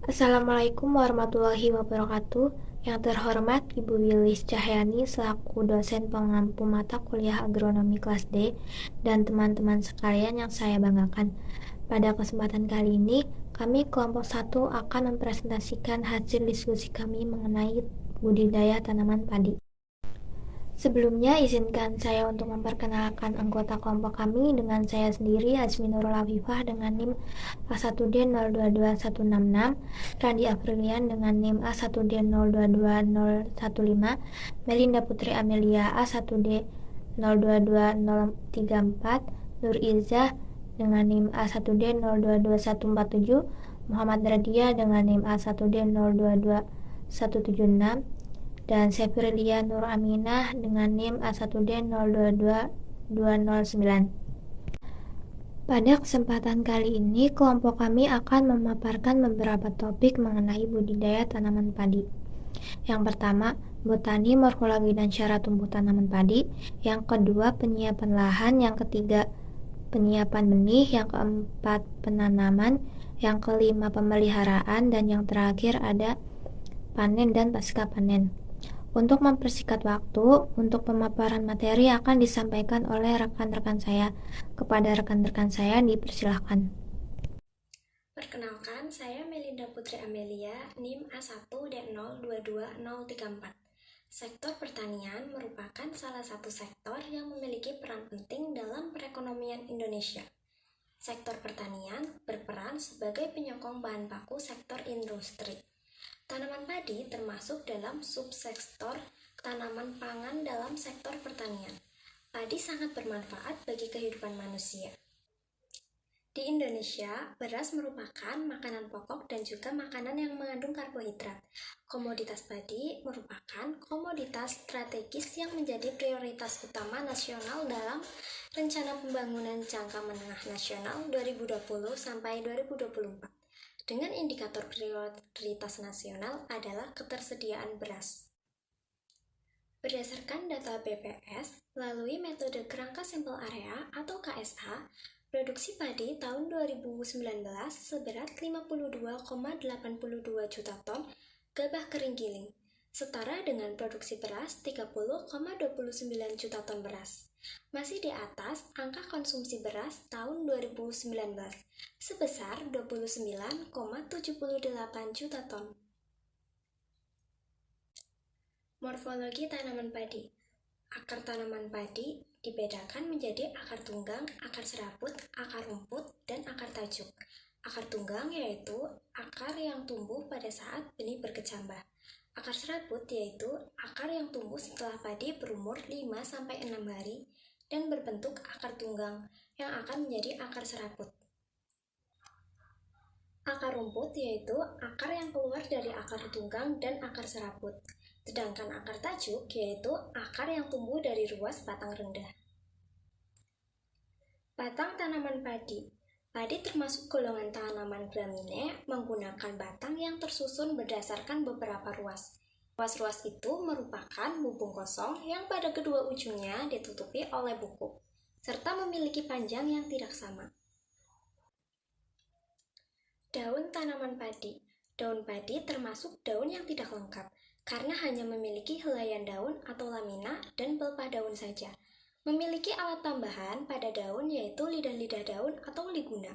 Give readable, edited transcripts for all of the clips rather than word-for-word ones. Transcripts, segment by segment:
Assalamualaikum warahmatullahi wabarakatuh. Yang terhormat Ibu Wilis Cahyani selaku dosen pengampu mata kuliah agronomi kelas D dan teman-teman sekalian yang saya banggakan. Pada kesempatan kali ini, kami kelompok 1 akan mempresentasikan hasil diskusi kami mengenai budidaya tanaman padi. Sebelumnya, izinkan saya untuk memperkenalkan anggota kelompok kami dengan saya sendiri, Azmi Nurul Afifah dengan NIM A1D022166, Randi Aprilian dengan NIM A1D022015, Melinda Putri Amelia A1D022034, Nur Izzah dengan NIM A1D022147, Muhammad Radia dengan NIM A1D022176, dan Sepirlia Nur Aminah dengan NIM A1D022209. Pada kesempatan kali ini, kelompok kami akan memaparkan beberapa topik mengenai budidaya tanaman padi. Yang pertama, botani, morfologi, dan cara tumbuh tanaman padi. Yang kedua, penyiapan lahan. Yang ketiga, penyiapan benih. Yang keempat, penanaman. Yang kelima, pemeliharaan. Dan yang terakhir ada panen dan pasca panen. Untuk mempersingkat waktu, untuk pemaparan materi akan disampaikan oleh rekan-rekan saya. Kepada rekan-rekan saya dipersilahkan. Perkenalkan, saya Melinda Putri Amelia, NIM A1D022034. Sektor pertanian merupakan salah satu sektor yang memiliki peran penting dalam perekonomian Indonesia. Sektor pertanian berperan sebagai penyokong bahan baku sektor industri. Tanaman padi termasuk dalam subsektor tanaman pangan dalam sektor pertanian. Padi sangat bermanfaat bagi kehidupan manusia. Di Indonesia, beras merupakan makanan pokok dan juga makanan yang mengandung karbohidrat. Komoditas padi merupakan komoditas strategis yang menjadi prioritas utama nasional dalam Rencana Pembangunan Jangka Menengah Nasional 2020 sampai 2024. Dengan indikator prioritas nasional adalah ketersediaan beras. Berdasarkan data BPS, melalui metode kerangka sampel area atau KSA, produksi padi tahun 2019 seberat 52,82 juta ton gabah kering giling, setara dengan produksi beras 30,29 juta ton beras. Masih di atas angka konsumsi beras tahun 2019 sebesar 29,78 juta ton. Morfologi tanaman padi. Akar tanaman padi dibedakan menjadi akar tunggang, akar serabut, akar rumput, dan akar tajuk. Akar tunggang yaitu akar yang tumbuh pada saat benih berkecambah. Akar serabut yaitu akar yang tumbuh setelah padi berumur 5-6 hari dan berbentuk akar tunggang yang akan menjadi akar serabut. Akar rumput yaitu akar yang keluar dari akar tunggang dan akar serabut. Sedangkan akar tajuk yaitu akar yang tumbuh dari ruas batang rendah. Batang tanaman padi. Padi termasuk golongan tanaman gramine menggunakan batang yang tersusun berdasarkan beberapa ruas. Ruas-ruas itu merupakan bubung kosong yang pada kedua ujungnya ditutupi oleh buku, serta memiliki panjang yang tidak sama. Daun tanaman padi. Daun padi termasuk daun yang tidak lengkap, karena hanya memiliki helaian daun atau lamina dan pelepah daun saja. Memiliki alat tambahan pada daun yaitu lidah-lidah daun atau liguna.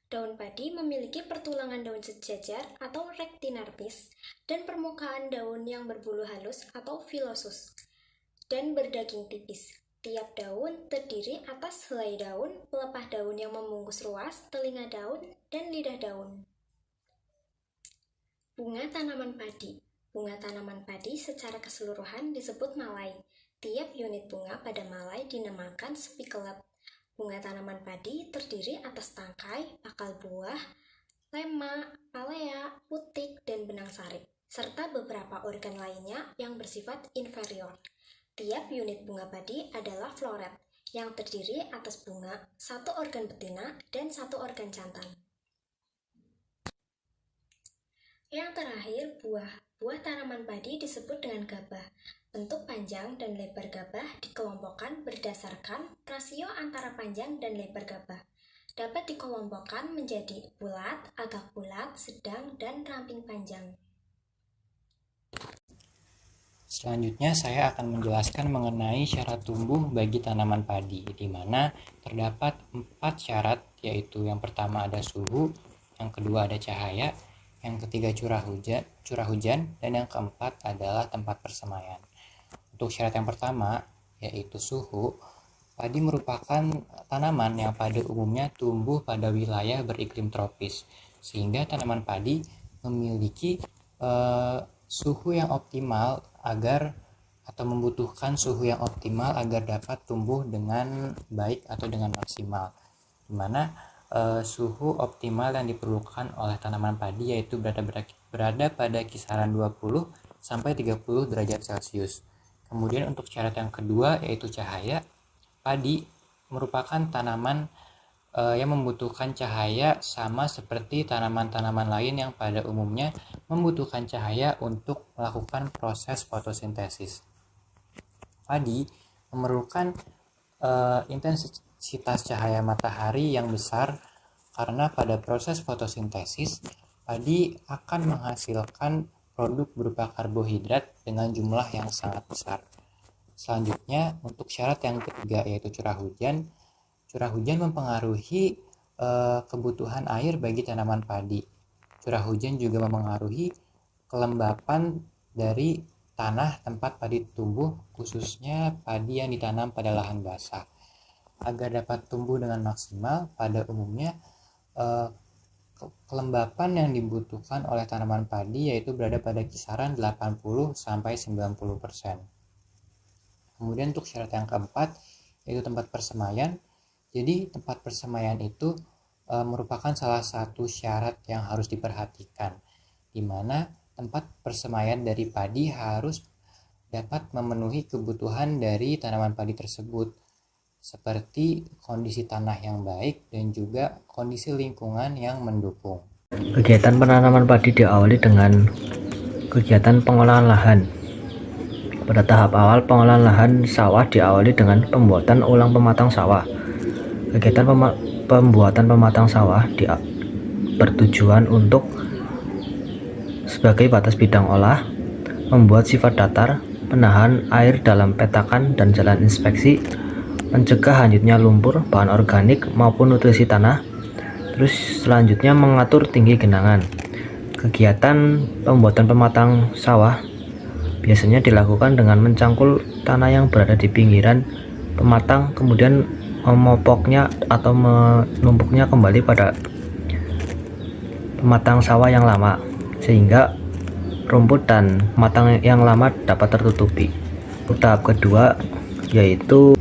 Daun padi memiliki pertulangan daun sejajar atau rektinarpis dan permukaan daun yang berbulu halus atau filosus dan berdaging tipis. Tiap daun terdiri atas helai daun, pelepah daun yang membungkus ruas, telinga daun, dan lidah daun. Bunga tanaman padi. Bunga tanaman padi secara keseluruhan disebut malai. Tiap unit bunga pada malai dinamakan spikelet. Bunga tanaman padi terdiri atas tangkai, bakal buah, lema, palea, putik, dan benang sari, serta beberapa organ lainnya yang bersifat inferior. Tiap unit bunga padi adalah floret, yang terdiri atas bunga, satu organ betina, dan satu organ jantan. Yang terakhir, buah. Buah tanaman padi disebut dengan gabah. Bentuk panjang dan lebar gabah dikelompokkan berdasarkan rasio antara panjang dan lebar gabah. dapat dikelompokkan menjadi bulat, agak bulat, sedang, dan ramping panjang. Selanjutnya saya akan menjelaskan mengenai syarat tumbuh bagi tanaman padi, di mana terdapat 4 syarat, yaitu yang pertama ada suhu, yang kedua ada cahaya, yang ketiga curah hujan, dan yang keempat adalah tempat persemaian. Untuk syarat yang pertama, yaitu suhu, padi merupakan tanaman yang pada umumnya tumbuh pada wilayah beriklim tropis, sehingga tanaman padi memiliki suhu yang optimal membutuhkan suhu yang optimal agar dapat tumbuh dengan baik atau dengan maksimal, di mana suhu optimal yang diperlukan oleh tanaman padi yaitu berada pada kisaran 20 sampai 30 derajat Celcius. Kemudian untuk syarat yang kedua yaitu cahaya, padi merupakan tanaman yang membutuhkan cahaya sama seperti tanaman-tanaman lain yang pada umumnya membutuhkan cahaya untuk melakukan proses fotosintesis. Padi memerlukan intensitas cahaya matahari yang besar karena pada proses fotosintesis padi akan menghasilkan produk berupa karbohidrat dengan jumlah yang sangat besar. Selanjutnya untuk syarat yang ketiga yaitu curah hujan. Curah hujan mempengaruhi kebutuhan air bagi tanaman padi. Curah hujan juga mempengaruhi kelembapan dari tanah tempat padi tumbuh, khususnya padi yang ditanam pada lahan basah. Agar dapat tumbuh dengan maksimal, pada umumnya kelembapan yang dibutuhkan oleh tanaman padi yaitu berada pada kisaran 80 sampai 90%. Kemudian untuk syarat yang keempat yaitu tempat persemaian. Jadi tempat persemaian itu merupakan salah satu syarat yang harus diperhatikan, di mana tempat persemaian dari padi harus dapat memenuhi kebutuhan dari tanaman padi tersebut, seperti kondisi tanah yang baik dan juga kondisi lingkungan yang mendukung. Kegiatan penanaman padi diawali dengan kegiatan pengolahan lahan. Pada tahap awal, pengolahan lahan sawah diawali dengan pembuatan ulang pematang sawah. Kegiatan pembuatan pematang sawah bertujuan untuk sebagai batas bidang olah, membuat sifat datar, penahan air dalam petakan dan jalan inspeksi, mencegah hanyutnya lumpur, bahan organik maupun nutrisi tanah. Terus selanjutnya mengatur tinggi genangan. Kegiatan pembuatan pematang sawah biasanya dilakukan dengan mencangkul tanah yang berada di pinggiran pematang, kemudian memopoknya atau menumpuknya kembali pada pematang sawah yang lama, sehingga rumput dan pematang yang lama dapat tertutupi. Tahap kedua yaitu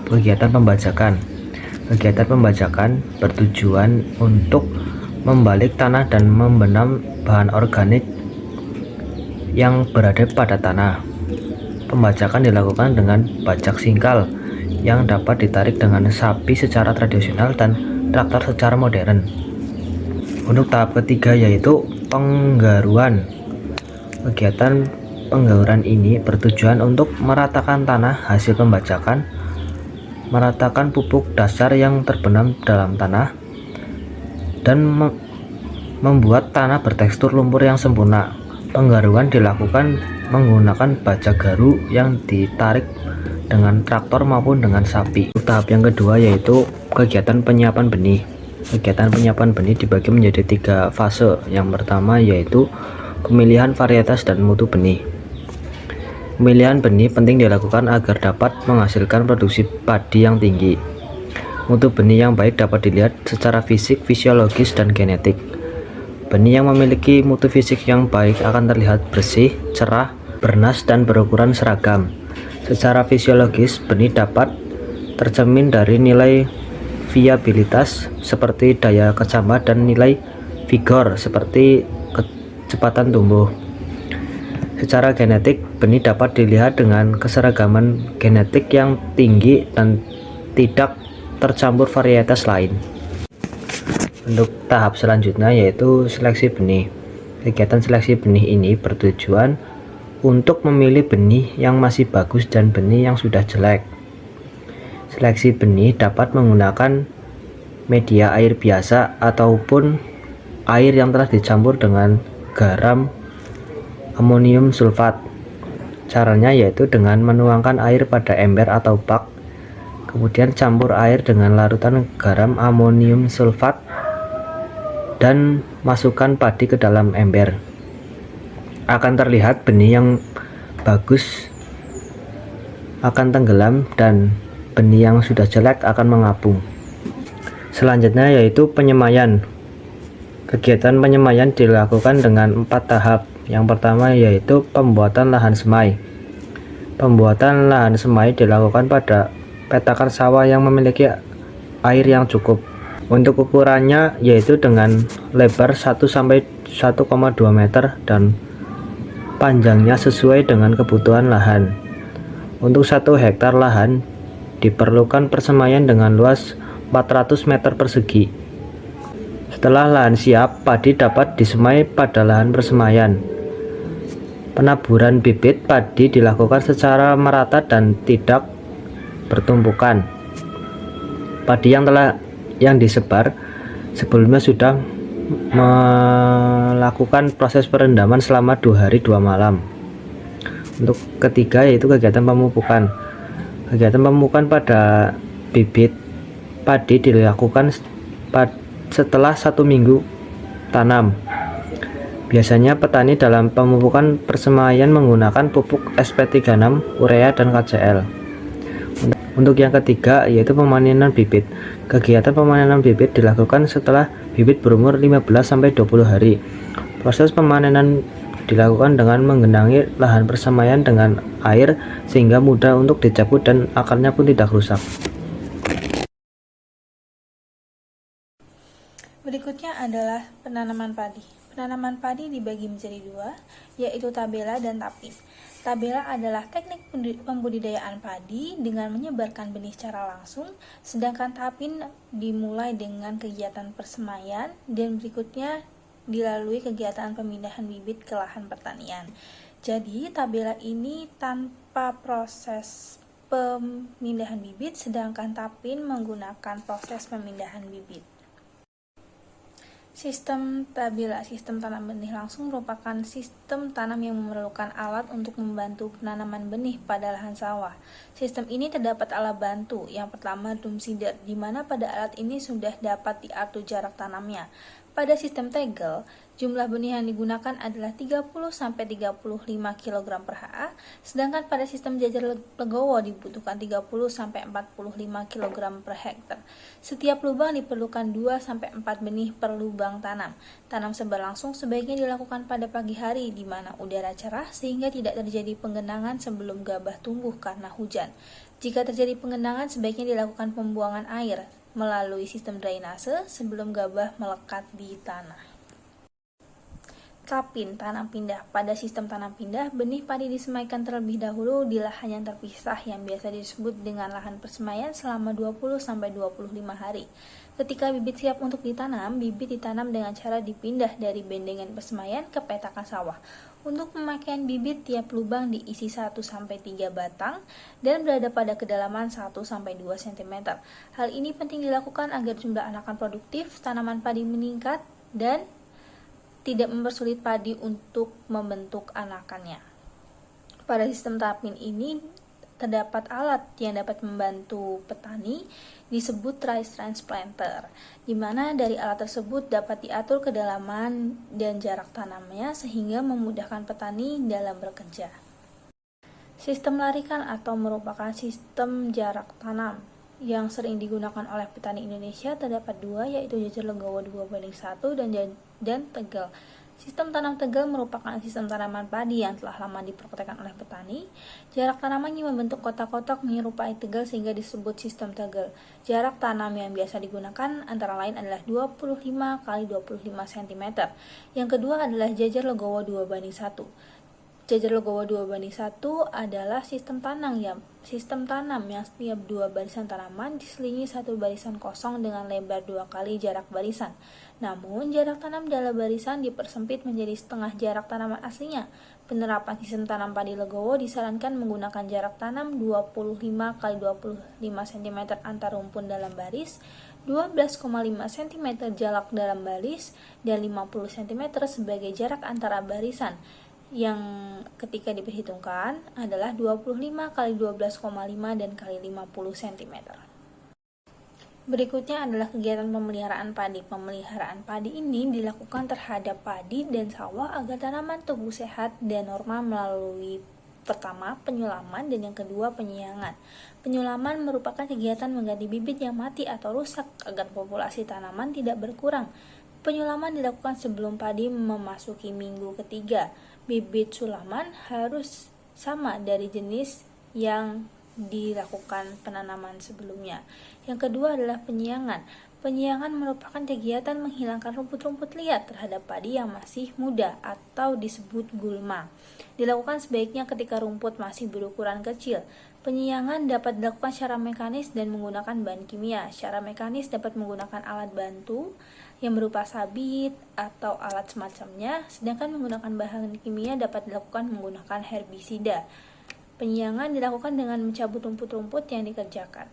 kegiatan pembajakan. Kegiatan pembajakan bertujuan untuk membalik tanah dan membenam bahan organik yang berada pada tanah. Pembajakan dilakukan dengan bajak singkal yang dapat ditarik dengan sapi secara tradisional dan traktor secara modern. Untuk tahap ketiga yaitu penggaruan. Kegiatan penggaruan ini bertujuan untuk meratakan tanah hasil pembajakan, meratakan pupuk dasar yang terbenam dalam tanah, dan membuat tanah bertekstur lumpur yang sempurna. Penggaruan dilakukan menggunakan bajak garu yang ditarik dengan traktor maupun dengan sapi. Tahap yang kedua yaitu kegiatan penyiapan benih. Kegiatan penyiapan benih dibagi menjadi 3 fase. Yang pertama yaitu pemilihan varietas dan mutu benih. Pemilihan benih penting dilakukan agar dapat menghasilkan produksi padi yang tinggi. Mutu benih yang baik dapat dilihat secara fisik, fisiologis, dan genetik. Benih yang memiliki mutu fisik yang baik akan terlihat bersih, cerah, bernas, dan berukuran seragam. Secara fisiologis, benih dapat tercermin dari nilai viabilitas seperti daya kecambah dan nilai vigor seperti kecepatan tumbuh. Secara genetik, benih dapat dilihat dengan keseragaman genetik yang tinggi dan tidak tercampur varietas lain. Untuk tahap selanjutnya yaitu seleksi benih. Kegiatan seleksi benih ini bertujuan untuk memilih benih yang masih bagus dan benih yang sudah jelek. Seleksi benih dapat menggunakan media air biasa ataupun air yang telah dicampur dengan garam amonium sulfat. Caranya yaitu dengan menuangkan air pada ember atau bak, kemudian campur air dengan larutan garam amonium sulfat dan masukkan padi ke dalam ember. Akan terlihat benih yang bagus akan tenggelam dan benih yang sudah jelek akan mengapung. Selanjutnya yaitu penyemaian. Kegiatan penyemaian dilakukan dengan 4 tahap. Yang pertama yaitu pembuatan lahan semai. Pembuatan lahan semai dilakukan pada petakan sawah yang memiliki air yang cukup. Untuk ukurannya yaitu dengan lebar 1 sampai 1,2 meter dan panjangnya sesuai dengan kebutuhan lahan. Untuk 1 hektar lahan diperlukan persemaian dengan luas 400 meter persegi. Setelah lahan siap, padi dapat disemai pada lahan persemaian. Penaburan bibit padi dilakukan secara merata dan tidak bertumpukan. Padi yang disebar sebelumnya sudah melakukan proses perendaman selama 2 hari 2 malam. Untuk ketiga yaitu kegiatan pemupukan. Kegiatan pemupukan pada bibit padi dilakukan setelah 1 minggu tanam. Biasanya petani dalam pemupukan persemaian menggunakan pupuk SP36, urea, dan KCl. Untuk yang ketiga yaitu pemanenan bibit. Kegiatan pemanenan bibit dilakukan setelah bibit berumur 15-20 hari. Proses pemanenan dilakukan dengan menggenangi lahan persemaian dengan air sehingga mudah untuk dicabut dan akarnya pun tidak rusak. Berikutnya adalah penanaman padi. Penanaman padi dibagi menjadi 2, yaitu tabela dan tapin. Tabela adalah teknik pembudidayaan padi dengan menyebarkan benih secara langsung, sedangkan tapin dimulai dengan kegiatan persemaian dan berikutnya dilalui kegiatan pemindahan bibit ke lahan pertanian. Jadi, tabela ini tanpa proses pemindahan bibit, sedangkan tapin menggunakan proses pemindahan bibit. Sistem tabela, sistem tanam benih langsung merupakan sistem tanam yang memerlukan alat untuk membantu penanaman benih pada lahan sawah. Sistem ini terdapat alat bantu. Yang pertama drum seeder, di mana pada alat ini sudah dapat diatur jarak tanamnya. Pada sistem tegel, jumlah benih yang digunakan adalah 30-35 kg per ha, sedangkan pada sistem jajar legowo dibutuhkan 30-45 kg per hektar. Setiap lubang diperlukan 2-4 benih per lubang tanam. Tanam sebar langsung sebaiknya dilakukan pada pagi hari di mana udara cerah sehingga tidak terjadi penggenangan sebelum gabah tumbuh karena hujan. Jika terjadi penggenangan sebaiknya dilakukan pembuangan air melalui sistem drainase sebelum gabah melekat di tanah. Tapin, tanam pindah. Pada sistem tanam pindah, benih padi disemaikan terlebih dahulu di lahan yang terpisah yang biasa disebut dengan lahan persemaian selama 20-25 hari. Ketika bibit siap untuk ditanam, bibit ditanam dengan cara dipindah dari bendengan persemaian ke petakan sawah. Untuk pemakaian bibit, tiap lubang diisi 1-3 batang dan berada pada kedalaman 1-2 cm. Hal ini penting dilakukan agar jumlah anakan produktif tanaman padi meningkat dan tidak mempersulit padi untuk membentuk anakannya. Pada sistem tapin ini terdapat alat yang dapat membantu petani disebut rice transplanter, di mana dari alat tersebut dapat diatur kedalaman dan jarak tanamnya sehingga memudahkan petani dalam bekerja. Sistem larikan atau merupakan sistem jarak tanam yang sering digunakan oleh petani Indonesia terdapat 2, yaitu jajar legowo 2:1 dan tegel. Sistem tanam tegel merupakan sistem tanaman padi yang telah lama dipraktekkan oleh petani. Jarak tanamannya membentuk kotak-kotak menyerupai tegel sehingga disebut sistem tegel. Jarak tanam yang biasa digunakan antara lain adalah 25 x 25 cm. Yang kedua adalah jajar legowo 2:1. Jajar legowo 2:1 adalah sistem tanam yang setiap 2 barisan tanaman diselingi 1 barisan kosong dengan lebar 2 kali jarak barisan. Namun, jarak tanam dalam barisan dipersempit menjadi setengah jarak tanaman aslinya. Penerapan sistem tanam padi legowo disarankan menggunakan jarak tanam 25 x 25 cm antar rumpun dalam baris 12,5 cm jalak dalam baris, dan 50 cm sebagai jarak antara barisan, yang ketika diperhitungkan adalah 25 kali 12,5 dan kali 50 cm. Berikutnya adalah kegiatan pemeliharaan padi. Pemeliharaan padi ini dilakukan terhadap padi dan sawah agar tanaman tumbuh sehat dan normal melalui pertama, penyulaman, dan yang kedua, penyiangan. Penyulaman merupakan kegiatan mengganti bibit yang mati atau rusak agar populasi tanaman tidak berkurang. Penyulaman dilakukan sebelum padi memasuki minggu ketiga. Bibit sulaman harus sama dari jenis yang dilakukan penanaman sebelumnya. Yang kedua adalah penyiangan. Penyiangan merupakan kegiatan menghilangkan rumput-rumput liar terhadap padi yang masih muda atau disebut gulma. Dilakukan sebaiknya ketika rumput masih berukuran kecil. Penyiangan dapat dilakukan secara mekanis dan menggunakan bahan kimia. Secara mekanis dapat menggunakan alat bantu yang berupa sabit atau alat semacamnya, sedangkan menggunakan bahan kimia dapat dilakukan menggunakan herbisida. Penyiangan dilakukan dengan mencabut rumput-rumput yang dikerjakan.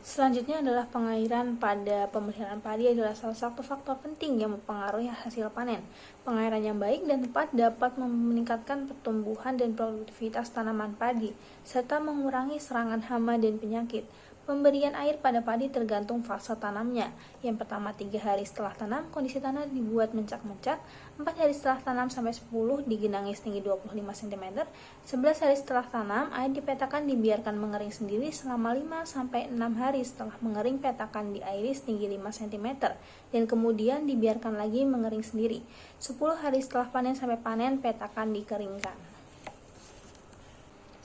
Selanjutnya adalah pengairan. Pada pemeliharaan padi adalah salah satu faktor penting yang mempengaruhi hasil panen. Pengairan yang baik dan tepat dapat meningkatkan pertumbuhan dan produktivitas tanaman padi, serta mengurangi serangan hama dan penyakit. Pemberian air pada padi tergantung fase tanamnya. Yang pertama 3 hari setelah tanam, kondisi tanah dibuat mencak-mencak. 4 hari setelah tanam sampai 10 digenangi setinggi 25 cm. 11 hari setelah tanam, air dipetakan dibiarkan mengering sendiri selama 5-6 hari. Setelah mengering, petakan diairi setinggi 5 cm dan kemudian dibiarkan lagi mengering sendiri. 10 hari setelah panen sampai panen, petakan dikeringkan.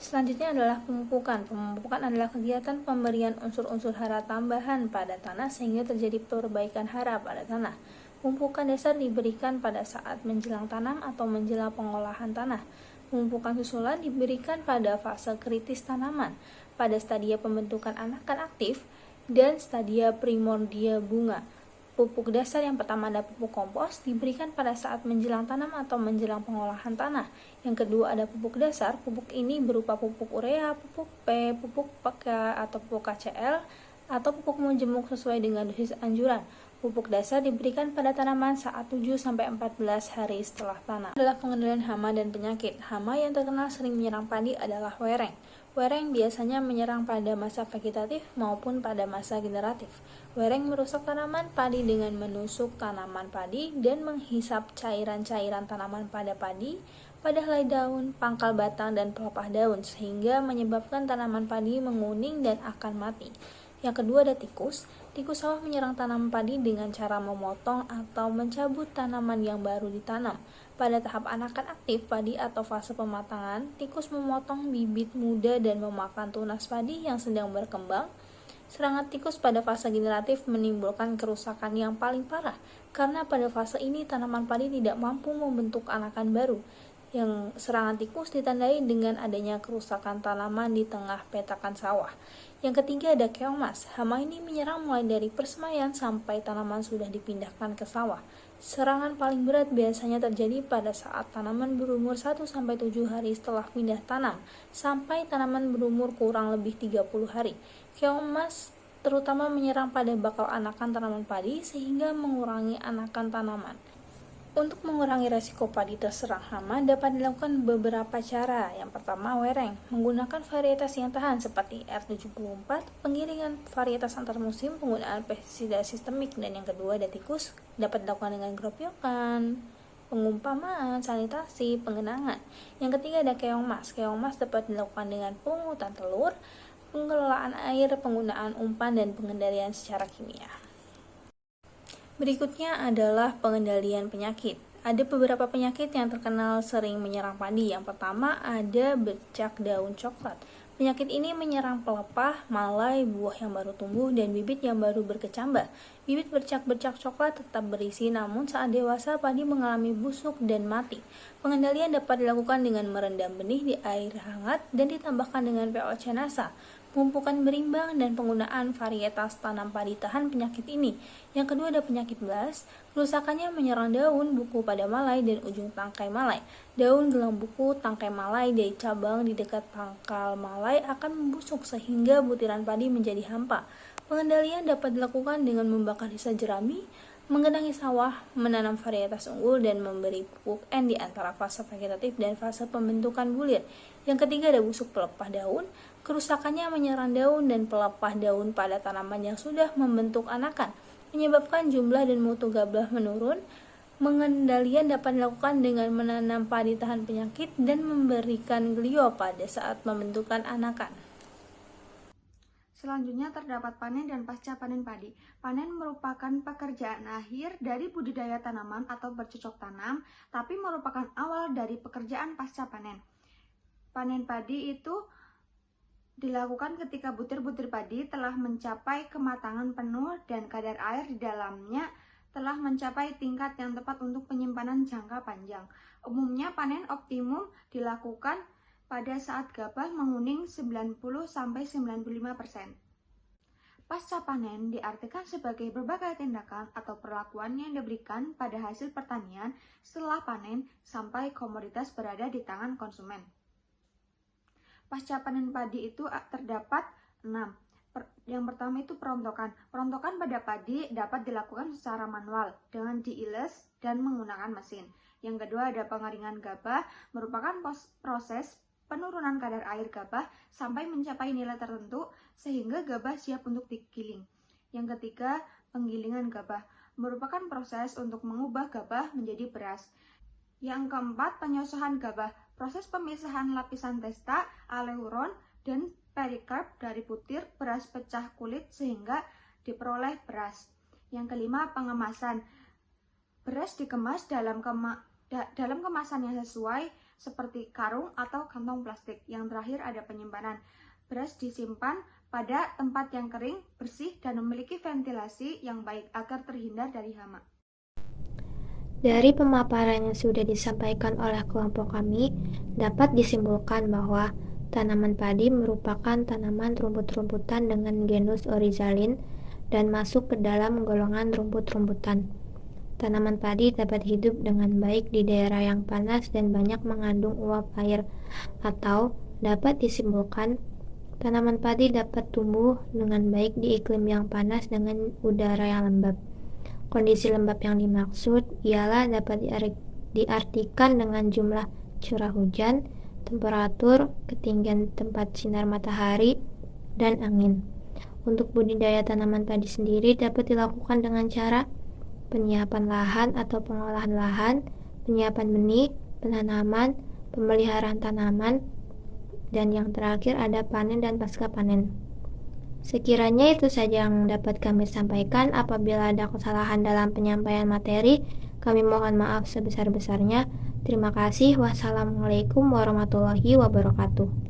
Selanjutnya adalah pemupukan. Pemupukan adalah kegiatan pemberian unsur-unsur hara tambahan pada tanah sehingga terjadi perbaikan hara pada tanah. Pemupukan dasar diberikan pada saat menjelang tanam atau menjelang pengolahan tanah. Pemupukan susulan diberikan pada fase kritis tanaman, pada stadia pembentukan anakan aktif, dan stadia primordia bunga. Pupuk dasar yang pertama ada pupuk kompos, diberikan pada saat menjelang tanam atau menjelang pengolahan tanah. Yang kedua ada pupuk dasar. Pupuk ini berupa pupuk urea, pupuk P, pupuk PK atau pupuk KCl, atau pupuk menjemuk sesuai dengan dosis anjuran. Pupuk dasar diberikan pada tanaman saat 7-14 hari setelah tanam. Adalah pengendalian hama dan penyakit. Hama yang terkenal sering menyerang padi adalah wereng. Wereng biasanya menyerang pada masa vegetatif maupun pada masa generatif. Wereng merusak tanaman padi dengan menusuk tanaman padi dan menghisap cairan-cairan tanaman pada padi, pada helai daun, pangkal batang, dan pelepah daun, sehingga menyebabkan tanaman padi menguning dan akan mati. Yang kedua ada tikus. Tikus sawah menyerang tanaman padi dengan cara memotong atau mencabut tanaman yang baru ditanam. Pada tahap anakan aktif padi atau fase pematangan, tikus memotong bibit muda dan memakan tunas padi yang sedang berkembang. Serangan tikus pada fase generatif menimbulkan kerusakan yang paling parah, karena pada fase ini tanaman padi tidak mampu membentuk anakan baru. Yang serangan tikus ditandai dengan adanya kerusakan tanaman di tengah petakan sawah. Yang ketiga ada keong mas. Hama ini menyerang mulai dari persemaian sampai tanaman sudah dipindahkan ke sawah. Serangan paling berat biasanya terjadi pada saat tanaman berumur 1-7 hari setelah pindah tanam, sampai tanaman berumur kurang lebih 30 hari. Keong mas terutama menyerang pada bakal anakan tanaman padi sehingga mengurangi anakan tanaman. Untuk mengurangi resiko padi terserang hama dapat dilakukan beberapa cara. Yang pertama, wereng. Menggunakan varietas yang tahan seperti R74, penggiringan varietas antar musim, penggunaan pestisida sistemik, dan yang kedua ada tikus. Dapat dilakukan dengan gropyokan, pengumpamaan, sanitasi, pengenangan. Yang ketiga ada keong mas. Keong mas dapat dilakukan dengan pungutan telur, pengelolaan air, penggunaan umpan, dan pengendalian secara kimia. Berikutnya adalah pengendalian penyakit. Ada beberapa penyakit yang terkenal sering menyerang padi. Yang pertama ada bercak daun coklat. Penyakit ini menyerang pelepah, malai, buah yang baru tumbuh, dan bibit yang baru berkecambah. Bibit bercak-bercak coklat tetap berisi, namun saat dewasa padi mengalami busuk dan mati. Pengendalian dapat dilakukan dengan merendam benih di air hangat dan ditambahkan dengan POC NASA. Pemupukan berimbang dan penggunaan varietas tanam padi tahan penyakit ini. Yang kedua ada penyakit blas. Kerusakannya menyerang daun, buku pada malai, dan ujung tangkai malai. Daun, gelang buku, tangkai malai, dan cabang di dekat pangkal malai akan membusuk sehingga butiran padi menjadi hampa. Pengendalian dapat dilakukan dengan membakar sisa jerami, menggenangi sawah, menanam varietas unggul, dan memberi pupuk N di antara fase vegetatif dan fase pembentukan bulir. Yang ketiga ada busuk pelepah daun. Kerusakannya menyerang daun dan pelepah daun pada tanaman yang sudah membentuk anakan, menyebabkan jumlah dan mutu gabah menurun. Pengendalian dapat dilakukan dengan menanam padi tahan penyakit dan memberikan glio pada saat pembentukan anakan. Selanjutnya terdapat panen dan pasca panen padi. Panen merupakan pekerjaan akhir dari budidaya tanaman atau bercocok tanam, tapi merupakan awal dari pekerjaan pasca panen. Panen padi itu dilakukan ketika butir-butir padi telah mencapai kematangan penuh dan kadar air di dalamnya telah mencapai tingkat yang tepat untuk penyimpanan jangka panjang. Umumnya panen optimum dilakukan pada saat gabah menguning 90-95%. Pasca panen diartikan sebagai berbagai tindakan atau perlakuan yang diberikan pada hasil pertanian setelah panen sampai komoditas berada di tangan konsumen. Pasca panen padi itu terdapat 6. Yang pertama itu perontokan. Perontokan pada padi dapat dilakukan secara manual dengan diiles dan menggunakan mesin. Yang kedua ada pengeringan gabah, merupakan proses penurunan kadar air gabah sampai mencapai nilai tertentu sehingga gabah siap untuk digiling. Yang ketiga, penggilingan gabah merupakan proses untuk mengubah gabah menjadi beras. Yang keempat, penyusuhan gabah, proses pemisahan lapisan testa, aleuron, dan perikarp dari butir beras pecah kulit sehingga diperoleh beras. Yang kelima, pengemasan. Beras dikemas dalam kemasan yang sesuai seperti karung atau kantong plastik. Yang terakhir ada penyimpanan. Beras disimpan pada tempat yang kering, bersih, dan memiliki ventilasi yang baik agar terhindar dari hama. Dari pemaparan yang sudah disampaikan oleh kelompok kami, dapat disimpulkan bahwa tanaman padi merupakan tanaman rumput-rumputan dengan genus Oryzalin dan masuk ke dalam golongan rumput-rumputan. Tanaman padi dapat hidup dengan baik di daerah yang panas dan banyak mengandung uap air, atau dapat disimpulkan tanaman padi dapat tumbuh dengan baik di iklim yang panas dengan udara yang lembab. Kondisi lembab yang dimaksud ialah dapat diartikan dengan jumlah curah hujan, temperatur, ketinggian tempat sinar matahari, dan angin. Untuk budidaya tanaman padi sendiri dapat dilakukan dengan cara penyiapan lahan atau pengolahan lahan, penyiapan benih, penanaman, pemeliharaan tanaman, dan yang terakhir ada panen dan pasca panen. Sekiranya itu saja yang dapat kami sampaikan. Apabila ada kesalahan dalam penyampaian materi, kami mohon maaf sebesar-besarnya. Terima kasih. Wassalamualaikum warahmatullahi wabarakatuh.